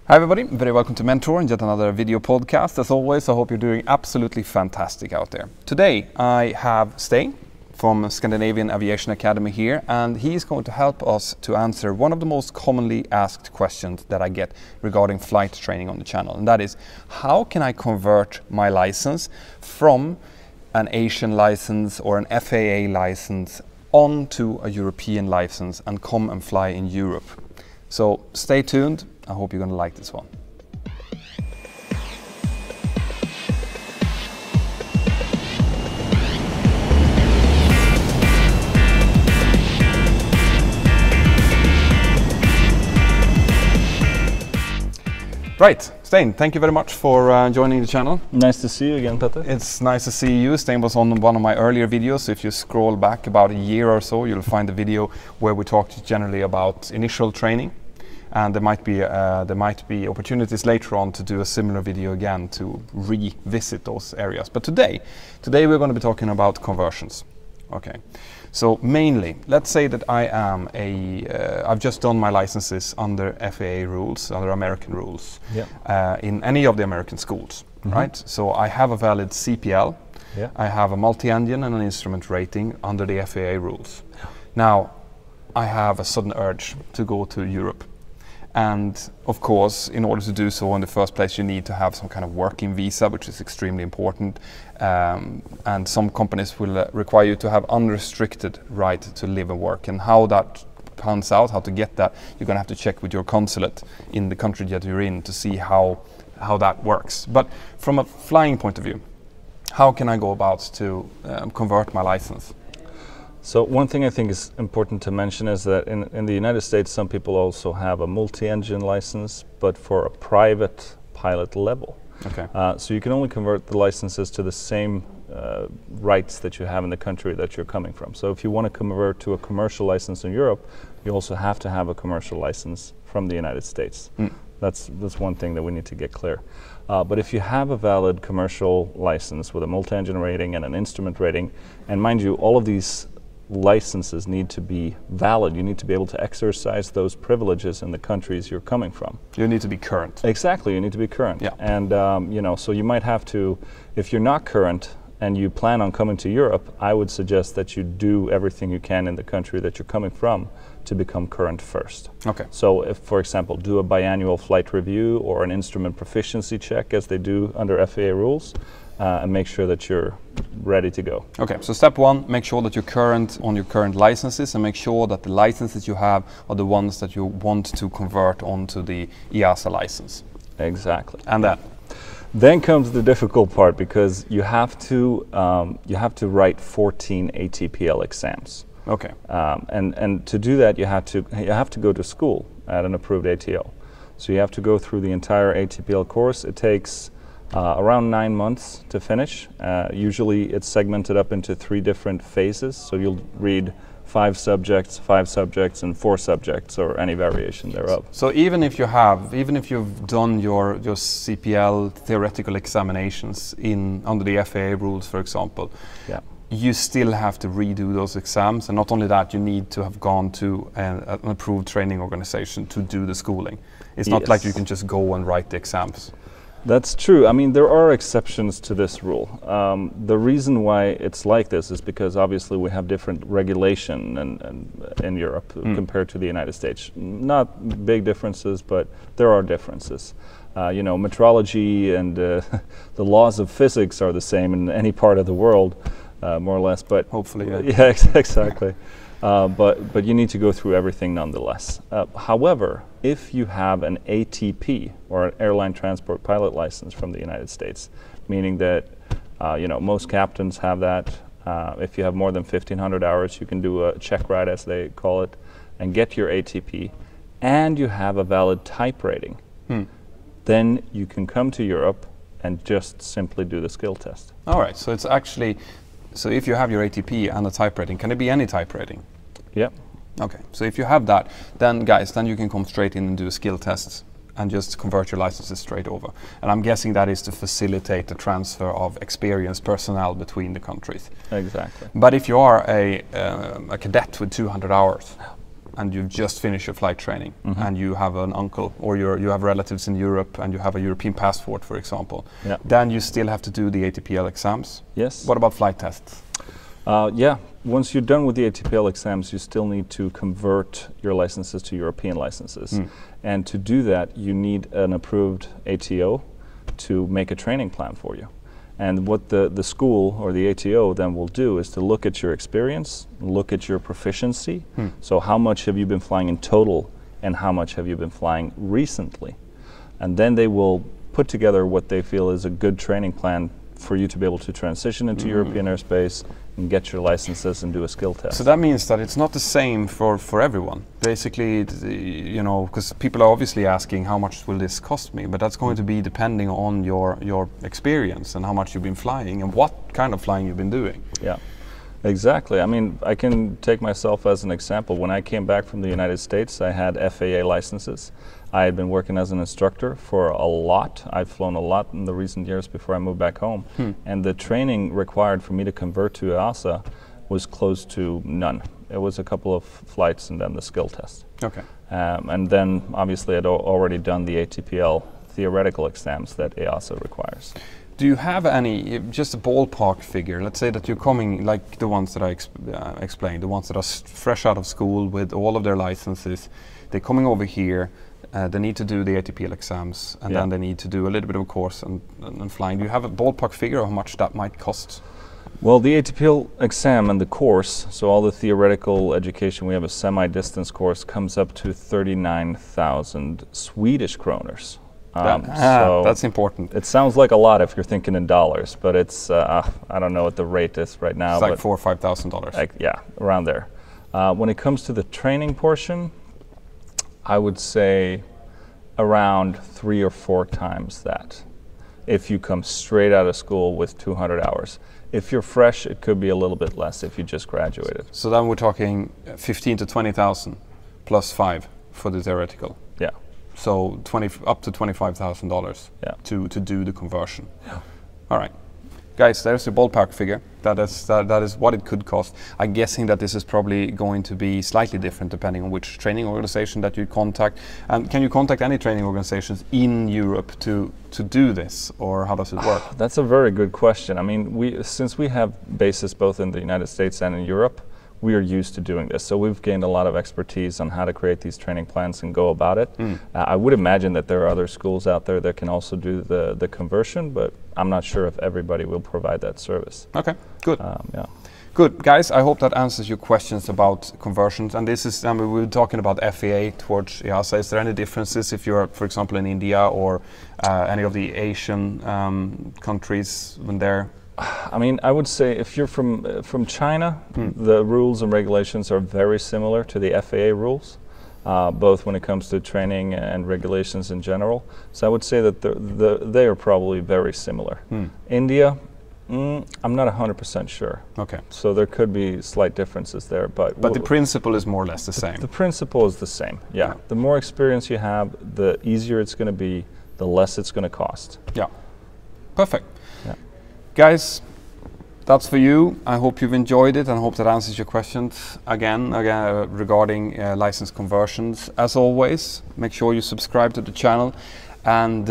Hi everybody, very welcome to Mentour and yet another video podcast. As always, I hope you're doing absolutely fantastic out there. Today I have Stein from Scandinavian Aviation Academy here, and he's going to help us to answer one of the most commonly asked questions that I get regarding flight training on the channel, and that is, how can I convert my license from an Asian license or an FAA license onto a European license and come and fly in Europe? So stay tuned. I hope you're going to like this one. Right, Stein, thank you very much for joining the channel. Nice to see you again, Petter. It's nice to see you. Stein was on one of my earlier videos, so if you scroll back about a year or so, you'll find a video where we talked generally about initial training. And there might be opportunities later on to do a similar video again to revisit those areas. But today we're going to be talking about conversions. Okay, so mainly, let's say that I've just done my licenses under FAA rules, under American rules, in any of the American schools, right? So I have a valid CPL, I have a multi-engine and an instrument rating under the FAA rules. Now, I have a sudden urge to go to Europe. And of course, in order to do so in the first place, you need to have some kind of working visa, which is extremely important. And some companies will require you to have unrestricted right to live and work. And how that pans out, how to get that, you're going to have to check with your consulate in the country that you're in to see how that works. But from a flying point of view, how can I go about to convert my license? So one thing I think is important to mention is that in the United States, some people also have a multi-engine license, but for a private pilot level. Okay. So you can only convert the licenses to the same rights that you have in the country that you're coming from. So if you want to convert to a commercial license in Europe, you also have to have a commercial license from the United States. That's one thing that we need to get clear. But if you have a valid commercial license with a multi-engine rating and an instrument rating, and mind you, all of these licenses need to be valid. You need to be able to exercise those privileges in the countries you're coming from. You need to be current. Exactly, you need to be current. Yeah. And you know, so you might have to, if you're not current and you plan on coming to Europe, I would suggest that you do everything you can in the country that you're coming from to become current first. Okay. So if, for example, do a biannual flight review or an instrument proficiency check as they do under FAA rules, and make sure that you're ready to go. Okay, so step one, make sure that you're current on your current licenses and make sure that the licenses you have are the ones that you want to convert onto the EASA license. Exactly. And then comes the difficult part, because you have to write 14 ATPL exams. Okay. And to do that, you have to go to school at an approved ATO. So you have to go through the entire ATPL course. It takes around 9 months to finish. Usually it's segmented up into 3 different phases, so you'll read 5 subjects, and 4 subjects, or any variation thereof. So even if you've done your CPL theoretical examinations under the FAA rules, for example, you still have to redo those exams, and not only that, you need to have gone to an approved training organization to do the schooling. It's not like you can just go and write the exams. That's true. I mean, there are exceptions to this rule. The reason why it's like this is because obviously we have different regulation in Europe compared to the United States. Not big differences, but there are differences. You know, metrology and the laws of physics are the same in any part of the world, more or less. But hopefully, yeah, exactly. But you need to go through everything nonetheless. However, if you have an ATP, or an airline transport pilot license from the United States, meaning that you know, most captains have that. If you have more than 1,500 hours, you can do a check ride, as they call it, and get your ATP, and you have a valid type rating, then you can come to Europe and just simply do the skill test. All right, so it's actually, so if you have your ATP and a type rating, can it be any type rating? Yep. Okay, so if you have that, then guys, then you can come straight in and do skill tests and just convert your licenses straight over. And I'm guessing that is to facilitate the transfer of experienced personnel between the countries. Exactly. But if you are a cadet with 200 hours, and you've just finished your flight training, and you have an uncle or you have relatives in Europe and you have a European passport, for example, then you still have to do the ATPL exams. Yes. What about flight tests? Yeah, once you're done with the ATPL exams, you still need to convert your licenses to European licenses. And to do that, you need an approved ATO to make a training plan for you. And what the school or the ATO then will do is to look at your experience, look at your proficiency. So how much have you been flying in total and how much have you been flying recently? And then they will put together what they feel is a good training plan for you to be able to transition into European airspace and get your licenses and do a skill test. So that means that it's not the same for everyone. Basically, you know, because people are obviously asking how much will this cost me, but that's going to be depending on your experience and how much you've been flying and what kind of flying you've been doing. Yeah, exactly. I mean, I can take myself as an example. When I came back from the United States, I had FAA licenses. I had been working as an instructor for a lot. I've flown a lot in the recent years before I moved back home. And the training required for me to convert to EASA was close to none. It was a couple of flights and then the skill test. Okay. And then obviously I'd already done the ATPL theoretical exams that EASA requires. Do you have any, just a ballpark figure, let's say that you're coming, like the ones that I explained, the ones that are fresh out of school with all of their licenses, they're coming over here, they need to do the ATPL exams, and then they need to do a little bit of a course and flying. Do you have a ballpark figure of how much that might cost? Well, the ATPL exam and the course, so all the theoretical education, we have a semi-distance course, comes up to 39,000 Swedish kroners. So that's important. It sounds like a lot if you're thinking in dollars, but it's, I don't know what the rate is right now. It's like $4,000 or $5,000. Like, yeah, around there. When it comes to the training portion, I would say around 3 or 4 times that if you come straight out of school with 200 hours. If you're fresh, it could be a little bit less if you just graduated. So then we're talking 15 to 20,000 plus 5 for the theoretical. Yeah. So up to $25,000 to do the conversion. Yeah. All right. Guys, there's a ballpark figure. That is what it could cost. I'm guessing that this is probably going to be slightly different depending on which training organization that you contact. And can you contact any training organizations in Europe to do this, or how does it work? That's a very good question. I mean, since we have bases both in the United States and in Europe, we are used to doing this. So we've gained a lot of expertise on how to create these training plans and go about it. I would imagine that there are other schools out there that can also do the conversion, but I'm not sure if everybody will provide that service. Okay, good. Yeah. Good, guys, I hope that answers your questions about conversions. And this is, I mean, we were talking about FAA towards EASA. Is there any differences if you're, for example, in India or any of the Asian countries when they're... I mean, I would say if you're from China, the rules and regulations are very similar to the FAA rules, both when it comes to training and regulations in general. So I would say that they are probably very similar. India, I'm not 100% sure. Okay. So there could be slight differences there, but the principle is more or less the same. The principle is the same. Yeah. The more experience you have, the easier it's going to be, the less it's going to cost. Yeah. Perfect. Yeah. Guys, that's for you. I hope you've enjoyed it and hope that answers your questions again regarding license conversions. As always, make sure you subscribe to the channel and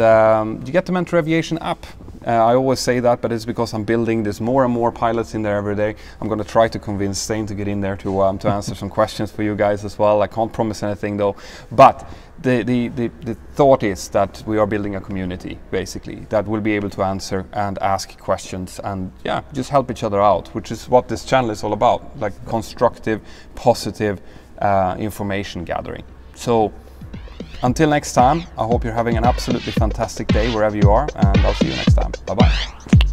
you get the Mentour Aviation app. I always say that, but it's because I'm building. There's more and more pilots in there every day. I'm going to try to convince Stein to get in there to answer some questions for you guys as well. I can't promise anything though, but the thought is that we are building a community basically that will be able to answer and ask questions and just help each other out, which is what this channel is all about, like constructive, positive information gathering. So until next time, I hope you're having an absolutely fantastic day wherever you are, and I'll see you next time. Bye-bye.